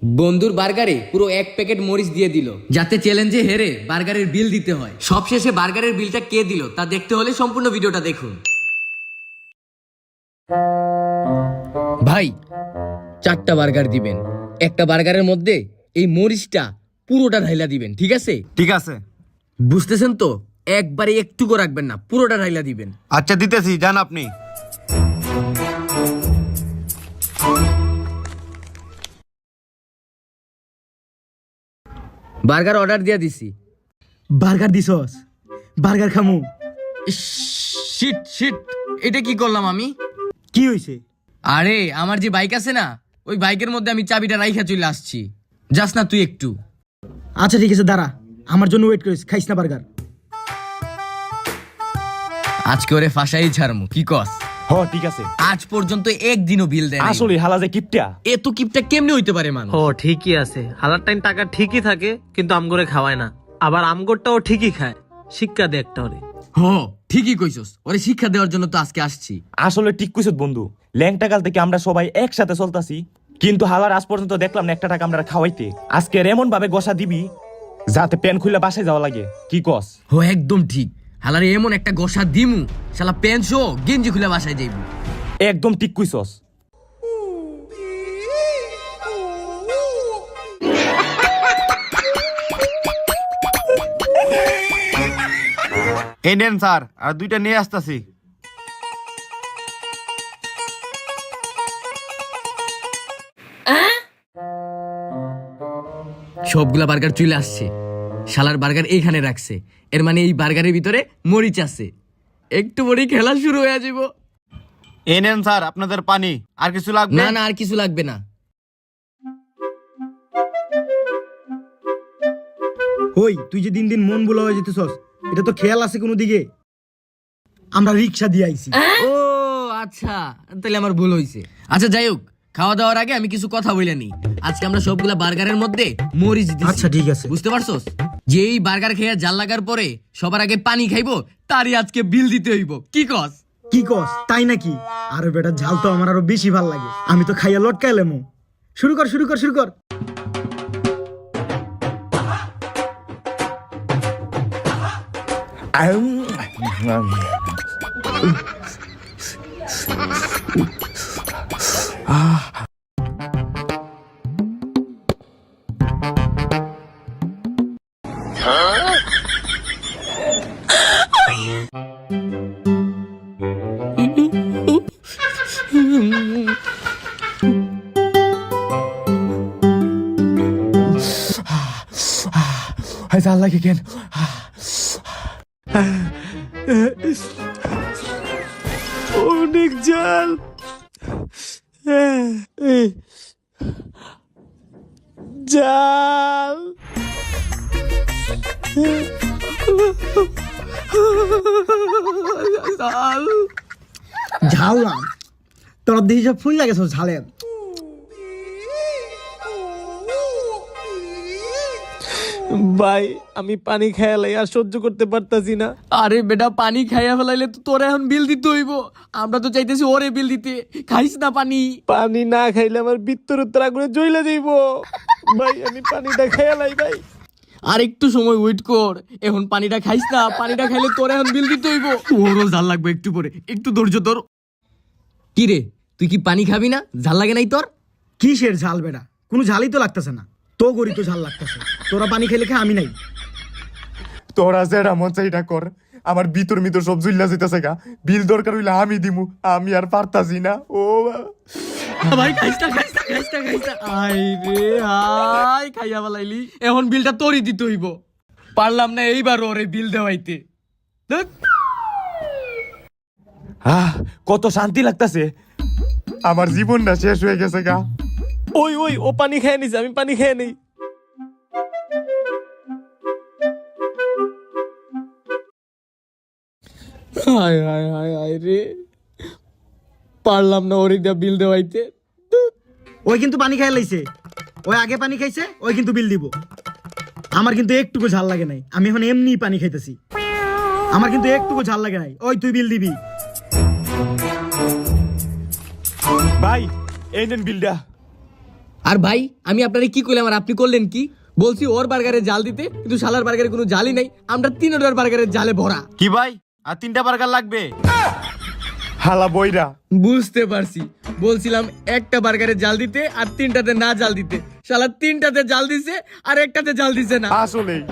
বন্ধুর বার্গারে পুরো 1 প্যাকেট মরিচ দিয়ে দিল, যাতে চ্যালেঞ্জে হেরে বার্গারের বিল দিতে হয়। সবশেষে বার্গারের বিলটা কে দিল তা দেখতে হলে সম্পূর্ণ ভিডিওটা দেখুন। ভাই 4টা বার্গার দিবেন, একটা বার্গারের মধ্যে এই মরিচটা পুরোটা ঢাইলা দিবেন, ঠিক আছে? ঠিক আছে। বুঝতেছেন তো? একবারে একটুকু রাখবেন না, পুরোটা ঢাইলা দিবেন। আচ্ছা দিতেছি, যান আপনি। বার্গার অর্ডার দিয়ে দিছি। বার্গার দিছস? বার্গার খামু? শিট শিট, এটা কি করলাম আমি? কি হইছে? আরে আমার যে বাইক আছে না, ওই বাইকের মধ্যে আমি চাবিটা রাইখা চলে আসছি। যাস না তুই একটু? আচ্ছা ঠিক আছে, দাঁড়া, আমার জন্য ওয়েট করিস, খাইস না বার্গার। আজকে ওরে ফাঁসাই ছাড়মু, কি কস? ঠিক আছে। আজ পর্যন্ত একদিনও বিল দেয় নাই। আসলে হালা যে কিপটা। এত কিপটা কেমনে হইতে পারে মানুষ? ঠিকই আছে, হালার টাইম টাকা ঠিকই থাকে, কিন্তু আমগরে খাওয়ায় না। আবার আমগরটাও ঠিকই খায়, শিক্ষা দে একটা ওরে। ঠিকই কইছস, ওরে শিক্ষা দেওয়ার জন্য তো আজকে আসছি। আসলে ঠিক কইছত বন্ধু, ল্যাংটা কাল থেকে আমরা সবাই একসাথে চলতাছি, কিন্তু হালার আজ পর্যন্ত দেখলাম না একটা টাকা আমরা খাওয়াইতে। আজকে এমন ভাবে গোসা দিবি যাতে প্যান খুলে বাসায় যাওয়া লাগে, কি কস? একদম ঠিক। হালারে এমন একটা গোসা দিমু, শালা প্যান্ট শো গেঞ্জি খুলে বাসায় যাইবো। একদম ঠিক কইছস। এই নেন স্যার, আর 2টা নিয়ে আসতেছি। সবগুলা বার্গার চলে আসছে। শালার বার্গার এইখানে রাখছে, এর মানে এই বার্গারের ভিতরে মরিচ আছে। একটু পরেই খেলা শুরু হয়ে যাব। এই নেন স্যার আপনাদের পানি, আর কিছু লাগবে? না না, আর কিছু লাগবে না। ওই তুই যে দিন দিন মন ভুলা হয়ে যেতেছস, এটা তো খেয়াল আছে কোনো দিকে? আমরা রিক্সা দিয়ে আইছি। ও আচ্ছা, তাহলে আমার ভুল হয়েছে। আচ্ছা যাই হোক, খাওয়া দাওয়ার আগে আমি কিছু কথা বলে নি। আজকে আমরা সবগুলা বার্গারের মধ্যে মরিচ দিছি। আচ্ছা ঠিক আছে। বুঝতে পারছস? যেই বার্গার খেয়ে জাল লাগার পরে সবার আগে পানি খাইবো, তারই আজকে বিল দিতে হইব। কি কস? কি কস, তাই নাকি? আরে বেটা, ঝাল তো আমার আরো বেশি ভাল লাগে, আমি তো খাইয়া লটকাইলামু। শুরু কর শুরু কর শুরু কর। জাল লাগে কেন? অনেক জাল। জাল। ঝাল না, তোর দিহি সব ফুল লাগেছ ঝালের। ভাই আমি পানি খেয়ালাই আর সহ্য করতে পারতাছি না। আরে বেটা, পানি খাইয়া ফেলাইলে তো তোর এখন বিল দিতে হইব। আমরা তো চাইতেছি ওরে বিল দিতে। খাইস না পানি। পানি না খাইলে আমার ভিতর উত্তর আগুনে জ্বলে যাইব। ভাই আমি পানিটা খেয়ালাই ভাই। আর একটু সময় ওয়েট কর, এখন পানিটা খাইস না। পানিটা খাইলে তোর এখন বিল দিতে হইব। ওরও ঝাল লাগবে একটু পরে, একটু ধৈর্য ধর। কি রে, তুই কি পানি খাবি না? ঝাল লাগে নাই তোর? কিসের ঝাল বেটা? কোনো ঝালই তো লাগতেছে না। তো গরি তো ঝাল লাগতেছে, তোরা পানি খেলে খা, আমি নাই। তোরা যেটা মন চাইটা কর, আমার ভিতর সব জুল্লা যেতেছে গা। বিল দরকার হইলে আমি দিমু, আমি আর পারতাছি না। ও ভাই খাইস না, খাইস না, খাইস না, খাইস না। আই রে হাই, খাইয়া ফেলাইলি। এখন বিলটা তোরই দিতে হইব। পারলাম না এইবার ওরে বিল দেওয়াইতে। ধ্যাৎ। কত শান্তি লাগতাছে, আমার জীবনটা শেষ হয়ে গেছে গা। ওই ওই ও পানি খেয়ে নিছে, আমি পানি খেয়ে নেই। হায় হায় হায় হায় রে, পারলাম না ওরে দিয়া বিল দেওয়াইতে। ওই কিন্তু পানি খাই লাইছে, ওই আগে পানি খাইছে, ওই কিন্তু বিল দিব। আমার কিন্তু একটুকু ঝাল লাগে নাই, আমি এখন এমনি পানি খাইতেছি। আমার কিন্তু একটুকু ঝাল লাগে নাই। ওই তুই বিল দিবি। ভাই এই নেন বিলটা। আর ভাই আমি আপনারে কি কইলাম আর আপনি করলেন কি? বলছি ওর বার্গারে জাল দিতে, কিন্তু শালার বার্গারে কোনো জালই নাই। আমরা 3 অর্ডার বার্গারের জালে ভরা। কি ভাই আর 3টা বার্গার লাগবে? হালা বইরা বুঝতে পারছি, বলছিলাম একটা বার্গারে জাল দিতে আর 3টাতে না জাল দিতে। শালা 3টাতে জাল দিছে আর একটাতে জাল দিছে না। আসলেই